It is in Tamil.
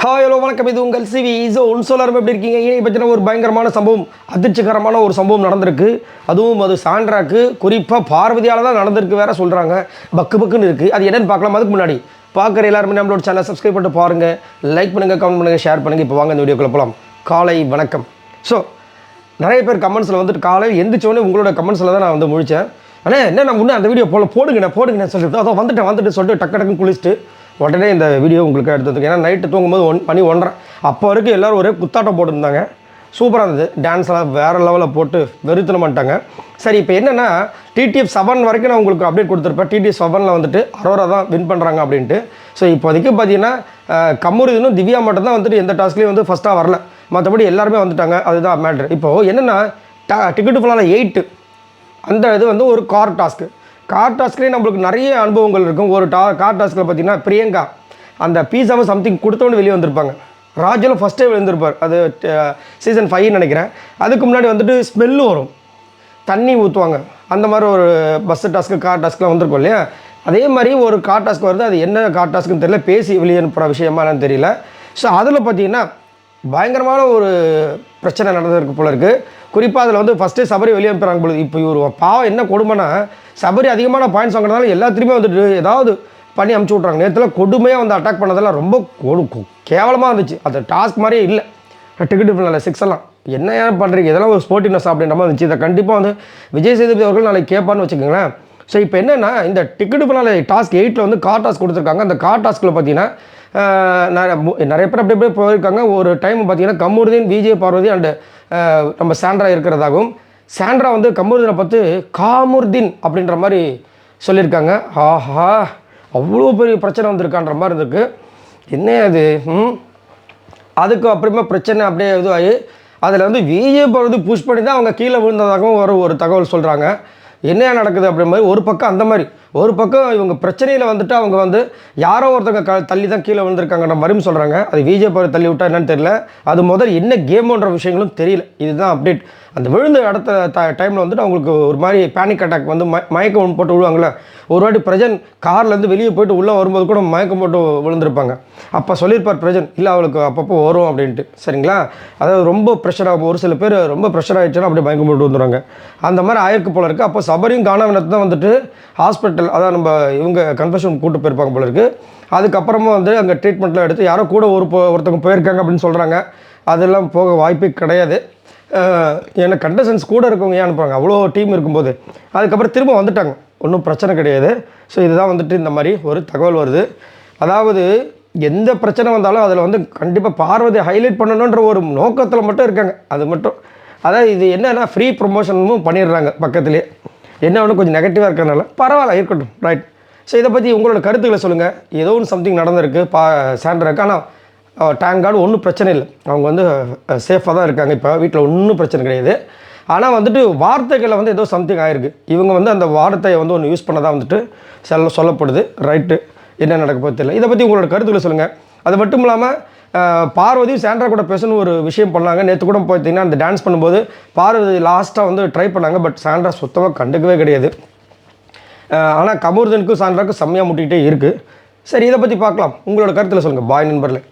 ஹாய் ஹலோ வணக்கம். இது உங்கள் சிவி எல்லாரும் எப்படி இருக்கீங்க? இனி பற்றின ஒரு பயங்கரமான சம்பவம், அதிர்ச்சிகரமான ஒரு சம்பவம் நடந்திருக்கு. அதுவும் அது சாண்ட்ராக்கு, குறிப்பாக பார்வதியால் தான் நடந்திருக்கு வேற சொல்கிறாங்க. பக்கு பக்குன்னு இருக்குது. அது என்னென்னு பார்க்கலாம். அதுக்கு முன்னாடி பார்க்குற எல்லாருமே நம்மளோட சேனலை சப்ஸ்கிரைப் பண்ணிட்டு பாருங்கள், லைக் பண்ணுங்கள், கமெண்ட் பண்ணுங்கள், ஷேர் பண்ணுங்கள். இப்போ வாங்க இந்த வீடியோக்குள்ள போகலாம். காலை வணக்கம். ஸோ நிறைய பேர் கமெண்ட்ஸில் வந்துட்டு காலையில் எந்திரிச்சோடனே உங்களோட கமெண்ட்ஸில் தான் நான் வந்து முழித்தேன். ஆனால் என்ன நான் முன்னே அந்த வீடியோ போடுங்கண்ணே சொல்லிட்டு அதோ வந்துட்டு சொல்லிட்டு டக்கு டக்குன்னு குளிச்சுட்டு உடனே இந்த வீடியோ உங்களுக்கு எடுத்ததுக்கு. ஏன்னா நைட்டு தூங்கும்போது 1:01 அப்போ வரைக்கும் எல்லோரும் ஒரே குத்தாட்டம் போட்டுருந்தாங்க. சூப்பராக இருந்தது. டான்ஸ்லாம் வேறு லெவலில் போட்டு வெறுத்தன பண்ணிட்டாங்க. சரி, இப்போ என்னென்னா டிடிஎஃப் 7 வரைக்கும் நான் உங்களுக்கு அப்டேட் கொடுத்துருப்பேன். டிடிஎஃப் 7 வந்துட்டு அரோரா தான் வின் பண்ணுறாங்க அப்படின்ட்டு. ஸோ இப்போதைக்கு பார்த்தீங்கன்னா கமருதீனும் திவ்யா மட்டும் தான் வந்துட்டு எந்த டாஸ்க்லேயும் வந்து ஃபஸ்ட்டாக வரல. மற்றபடி எல்லாருமே வந்துட்டாங்க. அதுதான் மேட்ரு. இப்போது என்னென்னா டிக்கெட்டு ஃபுல்லாக 8 அந்த இது வந்து ஒரு கார் டாஸ்க்லேயே நம்மளுக்கு நிறைய அனுபவங்கள் இருக்கும். ஒரு கார் டாஸ்கில் பார்த்தீங்கன்னா பிரியங்கா அந்த பீஸாவை சம்திங் கொடுத்தோன்னு வெளியே வந்திருப்பாங்க. ராஜலும் ஃபஸ்ட்டே விழுந்திருப்பார். அது சீசன் 5 நினைக்கிறேன். அதுக்கு முன்னாடி வந்துட்டு ஸ்மெல்லு வரும், தண்ணி ஊற்றுவாங்க. அந்த மாதிரி ஒரு பஸ்ஸு டாஸ்க்கு கார் டாஸ்க்லாம் வந்திருக்கும் இல்லையா? அதே மாதிரி ஒரு கார் டாஸ்க் வருது. அது என்ன கார் டாஸ்க்குன்னு தெரியல, பேசி வெளியே அனுப்புகிற விஷயமானு தெரியல. ஸோ அதில் பார்த்தீங்கன்னா பயங்கரமான ஒரு பிரச்சனை நடந்திருக்கு போல இருக்குது. குறிப்பாக அதில் வந்து ஃபஸ்ட்டே சபரி வெளியே அனுப்புகிறாங்க பொழுது. இப்போ இவர் பாவம் என்ன கொடுமைனா, சபரி அதிகமான பாயிண்ட்ஸ் வாங்கினதால எல்லாத்துலேயுமே வந்துட்டு ஏதாவது பண்ணி அமுச்சு விட்றாங்க. நேரத்தில் கொடுமையாக வந்து அட்டாக் பண்ணதெல்லாம் ரொம்ப கேவலமாக இருந்துச்சு. அது டாஸ்க் மாதிரியே இல்லை. டிக்கெட்டு இல்லை 6 எல்லாம் என்ன பண்ணுறீங்க, இதெல்லாம் ஒரு ஸ்போர்ட்டினஸ் அப்படின்ற மாதிரி இருந்துச்சு. இதை கண்டிப்பாக வந்து விஜய் சேதுபதி அவர்கள் நாளைக்கு கேட்பான்னு வச்சுக்கோங்களேன். ஸோ இப்போ என்னென்னா இந்த டிக்கெட்டு பண்ணால டாஸ்க் 8 வந்து கார் டாஸ்க் கொடுத்துருக்காங்க. அந்த கார் டாஸ்கில் பார்த்தீங்கன்னா நிறைய பேர் அப்படி போயிருக்காங்க. ஒரு டைம் பார்த்தீங்கன்னா கமருதீன், விஜய் பார்வதி அண்டு நம்ம சாண்ட்ரா இருக்கிறதாகவும், சாண்ட்ரா வந்து கமருதீனை பார்த்து காமுர்தீன் அப்படின்ற மாதிரி சொல்லியிருக்காங்க. ஆஹா, அவ்வளோ பெரிய பிரச்சனை வந்திருக்கான்ற மாதிரி இருந்திருக்கு. என்ன அது? அதுக்கு அப்புறமா பிரச்சனை அப்படியே இதுவாகி அதில் வந்து விஜய் பார்வதி புஷ் பண்ணி தான் அவங்க கீழே விழுந்ததாகவும் ஒரு தகவல் சொல்கிறாங்க. என்ன நடக்குது அப்படி மாதிரி ஒரு பக்கம், அந்த மாதிரி ஒரு பக்கம் இவங்க பிரச்சனையில் வந்துட்டு அவங்க வந்து யாரோ ஒருத்தவங்க தள்ளி தான் கீழே விழுந்திருக்காங்கன்ற மாதிரியும் சொல்கிறாங்க. அது விஜய் பார்வதி தள்ளி விட்டா என்னன்னு தெரியல. அது முதல் என்ன கேமுன்ற விஷயங்களும் தெரியல. இதுதான் அப்டேட். அந்த விழுந்த அடுத்த டைமில் வந்துட்டு அவங்களுக்கு ஒரு மாதிரி பேனிக் அட்டாக் வந்து மயக்கம் போட்டு விழுவாங்களே. ஒரு வாட்டி பிரஜன் கார்லேருந்து வெளியே போயிட்டு உள்ளே வரும்போது கூட மயக்கம் போட்டு விழுந்திருப்பாங்க. அப்போ சொல்லியிருப்பார் பிரஜன், இல்லை அவளுக்கு அப்பப்போ வரும் அப்படின்ட்டு. சரிங்களா? அதாவது ரொம்ப ப்ரெஷராக, ஒரு சில பேர் ரொம்ப ப்ரெஷர் ஆகிடுச்சுன்னா அப்படியே மயக்கம் போட்டு வந்துடுவாங்க. அந்த மாதிரி ஆயிருக்கு போல இருக்குது. அப்போ சபரியும் காணாவினத்து தான் வந்துட்டு ஹாஸ்பிட்டல், அதான் நம்ம இவங்க கன்ஃபெஷன் கூட்டு போயிருப்பாங்க போல இருக்குது. அதுக்கப்புறமா வந்து அங்கே ட்ரீட்மெண்ட்லாம் எடுத்து யாரோ கூட ஒருத்தவங்க போயிருக்காங்க அப்படின்னு சொல்கிறாங்க. அதெல்லாம் போக வாய்ப்பே கிடையாது. ஏன்னா கண்டஸ்டன்ஸ் கூட இருக்கவங்க ஏன் அனுப்புகிறாங்க, அவ்வளோ டீம் இருக்கும்போது. அதுக்கப்புறம் திரும்ப வந்துட்டாங்க, ஒன்றும் பிரச்சனை கிடையாது. ஸோ இதுதான் வந்துட்டு இந்த மாதிரி ஒரு தகவல் வருது. அதாவது எந்த பிரச்சனை வந்தாலும் அதில் வந்து கண்டிப்பாக பார்வதி ஹைலைட் பண்ணணுன்ற ஒரு நோக்கத்தில் மட்டும் இருக்காங்க. அது மட்டும், அதாவது இது என்னென்னா ஃப்ரீ ப்ரொமோஷனும் பண்ணிடுறாங்க பக்கத்துலேயே. என்ன ஒன்று கொஞ்சம் நெகட்டிவாக இருக்கிறதுனால பரவாயில்ல, இருக்கட்டும், ரைட். ஸோ இதை பற்றி உங்களோட கருத்துக்களை சொல்லுங்கள். ஏதோ ஒன்று சம்திங் நடந்திருக்கு சாண்ட்ராக்கு. ஆனால் டேங்க் கார்டு ஒன்றும் பிரச்சனை இல்லை, அவங்க வந்து சேஃபாக தான் இருக்காங்க. இப்போ வீட்டில் ஒன்றும் பிரச்சனை கிடையாது. ஆனால் வந்துட்டு வார்த்தைகளில் வந்து ஏதோ சம்திங் ஆகிருக்கு. இவங்க வந்து அந்த வார்த்தையை வந்து ஒன்று யூஸ் பண்ணதான் வந்துட்டு சொல்லப்படுது. ரைட்டு, என்ன நடக்க போது தெரியல. இதை பற்றி உங்களோட கருத்துக்களை சொல்லுங்கள். அது மட்டும் இல்லாமல் பார்வதியும் சாண்ட்ரா கூட பேசணும் ஒரு விஷயம் பண்ணாங்க. நேற்று கூட பார்த்தீங்கன்னா அந்த டான்ஸ் பண்ணும்போது பார்வதி லாஸ்ட்டாக வந்து ட்ரை பண்ணாங்க. பட் சாண்ட்ரா சுத்தமாக கண்டுக்கவே கிடையாது. ஆனால் கமருதீனுக்கும் சாண்ட்ராக்கும் செம்மையாக முட்டிகிட்டே இருக்குது. சரி, இதை பற்றி பார்க்கலாம். உங்களோட கருத்தில் சொல்லுங்கள். பாய் நண்பர்களே.